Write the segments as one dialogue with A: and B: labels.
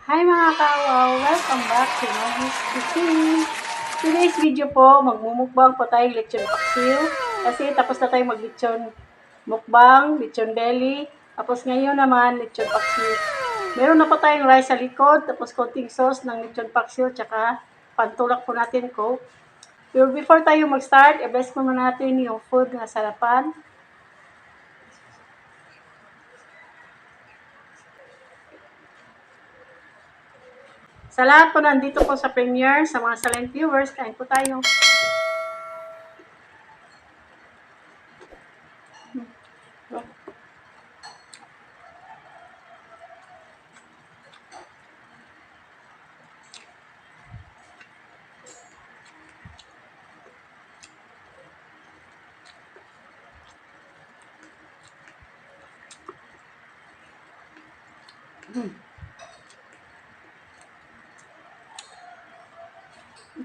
A: Hi mga kawaw! Welcome back to Maggie's Cooking! Today's video po, magmumukbang po tayo lechon paksiw. Kasi tapos na tayo mag-lechon mukbang, lechon belly. Tapos ngayon naman, lechon paksiw. Meron na po tayong rice sa likod, tapos konting sauce ng lechon paksiw, tsaka pantulak po natin Coke. Pero before tayo mag-start, i-bless po muna natin yung food na sarapan. Sa lahat po nandito po sa premiere, sa mga silent viewers, kain po tayo.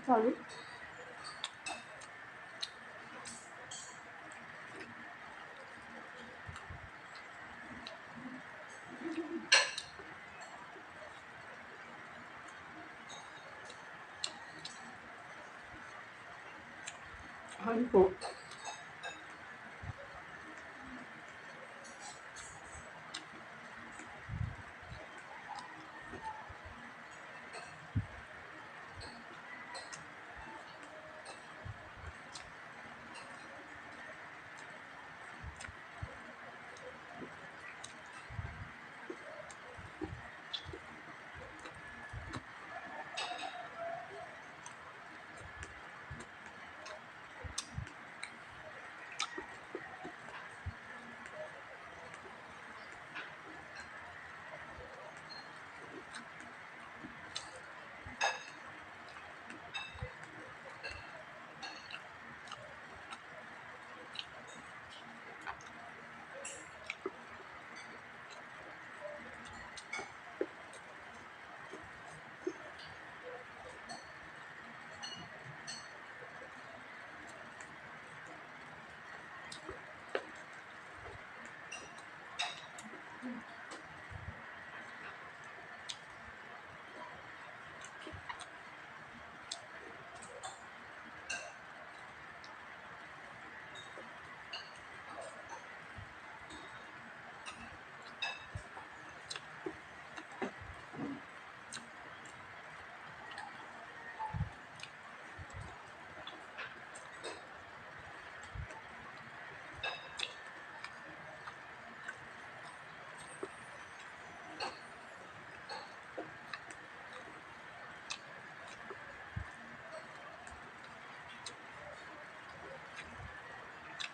A: Sorry. Ano po?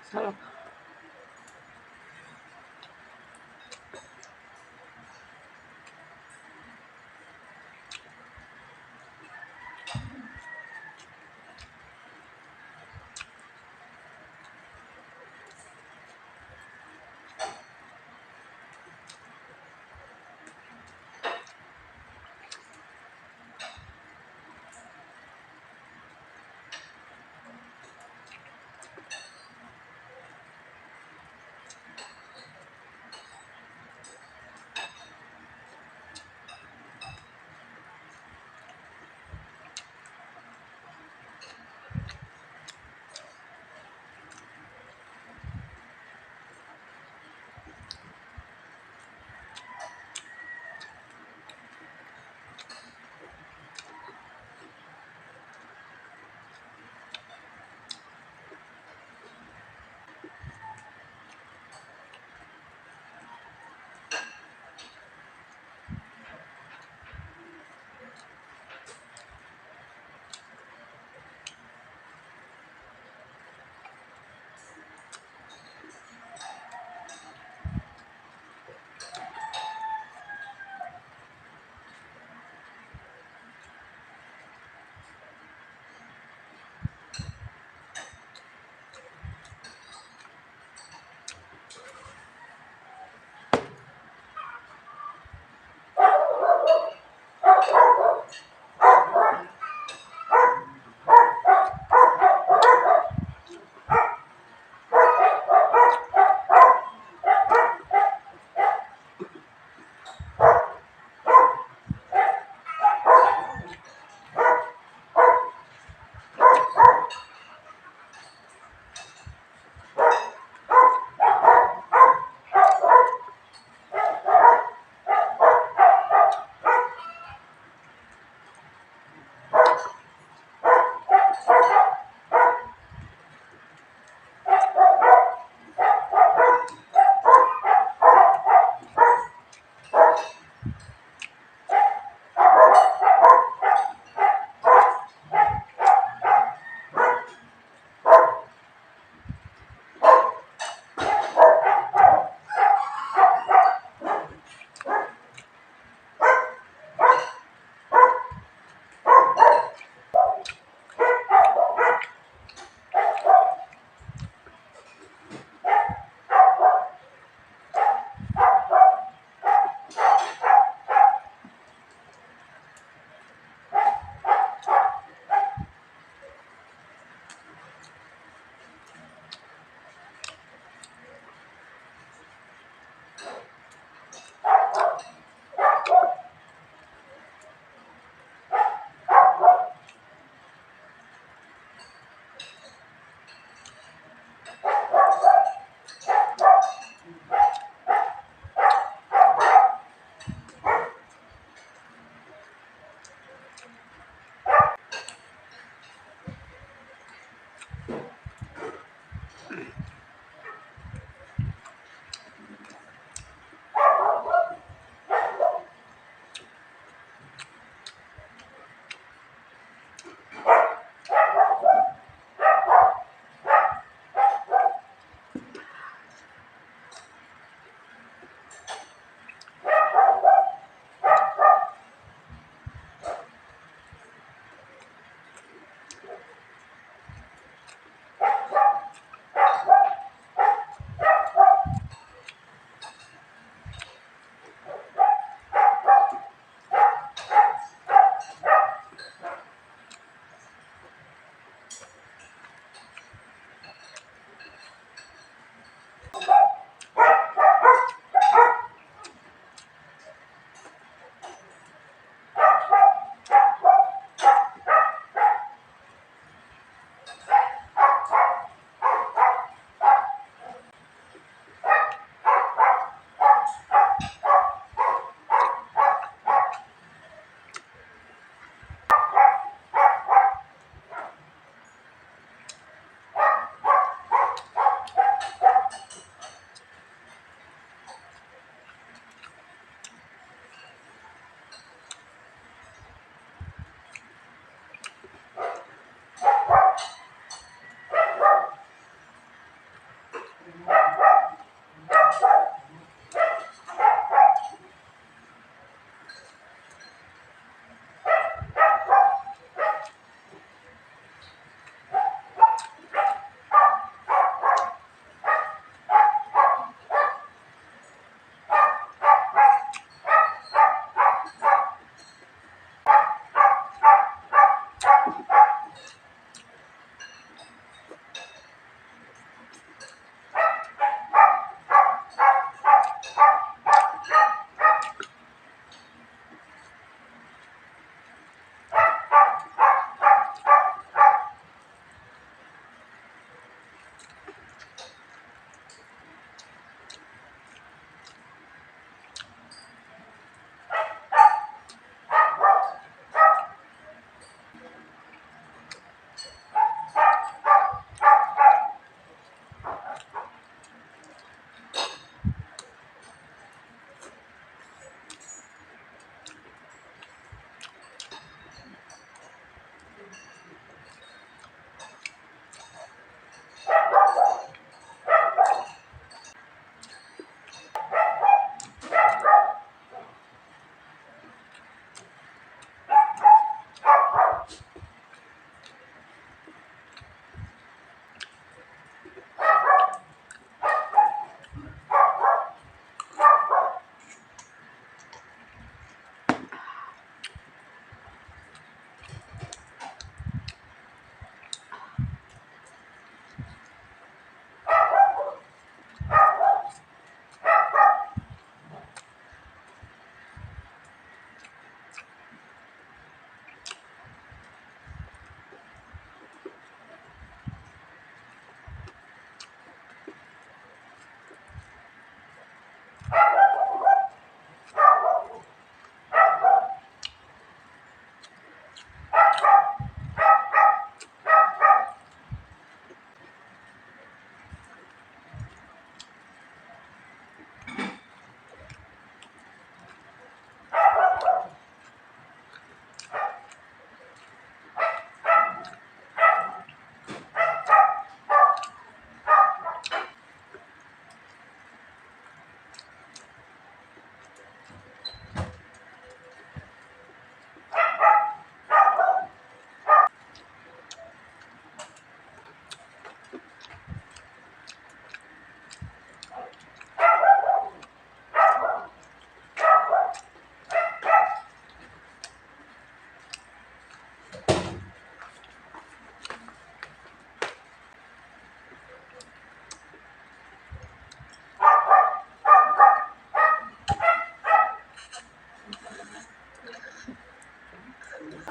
A: Sarap.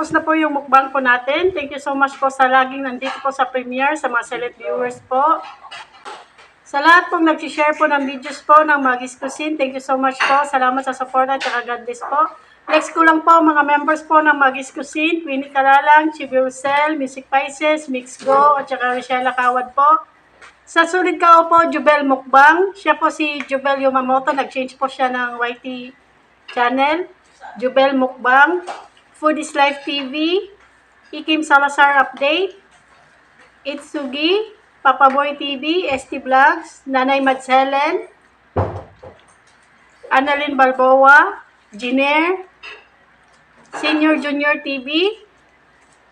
A: Tapos na po yung mukbang po natin. Thank you so much po sa laging nandito po sa premiere, sa mga select viewers po. Sa lahat pong nag-share po ng videos po ng Maggie's Cuisine, thank you so much po. Salamat sa support at saka God bless po. Next ko lang po mga members po ng Maggie's Cuisine, Queenie Karalang, Chibi Rosel, Music Spices, Mix Go, at saka Richella Kawad po. Sa sulit kao po, Jubel Mukbang. Siya po si Jubel Yumamoto. Nag-change po siya ng YT channel. Jubel Mukbang. Food is Life TV. Ikim Salazar Update. Itsugi. Papa Boy TV. ST Vlogs. Nanay Mads Helen. Annalyn Balboa. Giner. Senior Junior TV.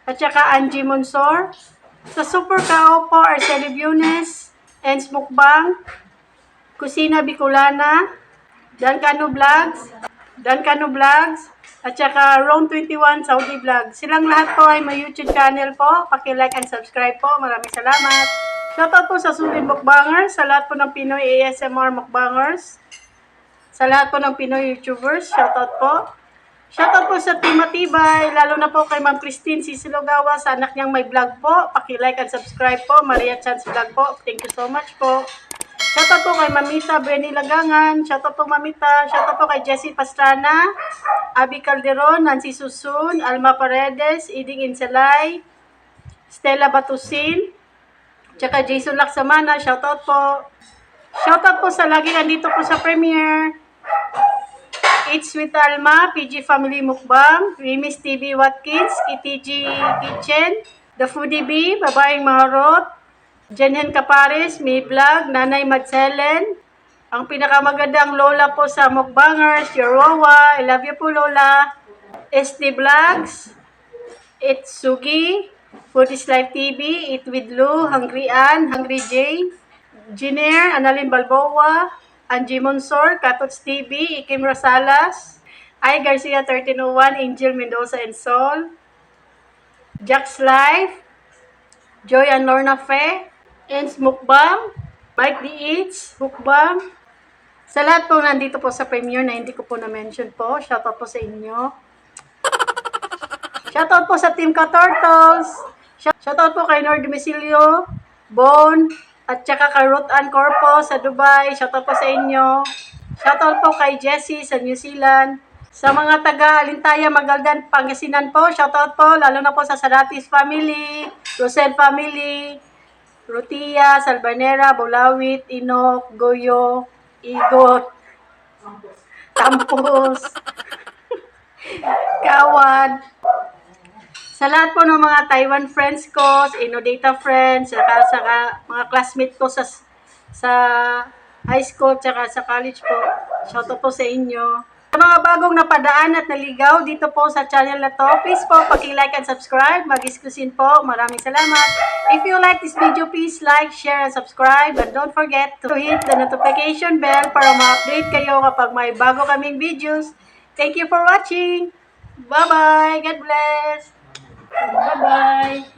A: At saka Angie Monsor. Sa Super Kao po, Arceli Bunes, Ens Mukbang, Kusina Bicolana, Dan Cano Vlogs, at saka Rome 21 Saudi Vlogs. Silang lahat po ay may YouTube channel po. Paki-like and subscribe po. Maraming salamat. Shoutout po sa Sulit Mukbangers, sa lahat po ng Pinoy ASMR Mukbangers, sa lahat po ng Pinoy YouTubers. Shoutout po. Shoutout po sa Team Matibay, lalo na po kay Ma'am Christine Sisilogawa, sa anak niyang may vlog po. Paki-like and subscribe po. Maria Chance Vlog po. Thank you so much po. Shoutout po kay Mamita Brenny Lagangan. Shoutout po Mamita. Shoutout po kay Jessie Pastrana, Abby Calderon, Nancy Susun, Alma Paredes, Iding Insalay, Stella Batusin, tsaka Jason Laksamana. Shoutout po. Shoutout po sa lagi nandito po sa premiere. It's with Alma, PG Family Mukbang, Rimis TV Watkins, KTG Kitchen, The Foodie Bee, Babaeng Maharot, Jenhen Capares, May Vlog, Nanay Madselen, ang pinakamagandang lola po sa Mukbangers, Yorowa, I love you po Lola, ST Vlogs, It's Sugi, Food is Life TV, Eat with Lou, Hungry Ann, Hungry Jay, Giner, Annalyn Balboa, Angie Monsor, Katots TV, Ikim Rosalas, I Garcia 1301, Angel Mendoza and Sol, Jack's Life, Joy and Lorna Fe, Ens Mukbang, Mike D. Eats, Mukbang. Sa lahat po nandito po sa premiere na hindi ko po na-mention po, shoutout po sa inyo. Shoutout po sa Team Ka-Turtles. Shoutout po kay Nord Domicilio, Bon, at saka kay Ruth Ann Corpo sa Dubai. Shoutout po sa inyo. Shoutout po kay Jessie sa New Zealand. Sa mga taga Alintaya, Magaldan, Pangasinan po. Shoutout po, lalo na po sa Saratis family, Rosel family, Rutia, Salbanera, Bulawit, Inok, Goyo, Igot, Campos, Kawad. Sa lahat po ng mga Taiwan friends ko, sa Inodata friends, saka mga classmate ko sa high school, saka sa college po, shoutout po sa inyo. Sa mga bagong napadaan at naligaw dito po sa channel na to, please po, paki-like and subscribe. Maggie's Cuisine po. Maraming salamat. If you like this video, please like, share, and subscribe. And don't forget to hit the notification bell para ma-update kayo kapag may bago kaming videos. Thank you for watching. Bye-bye. God bless. Bye-bye.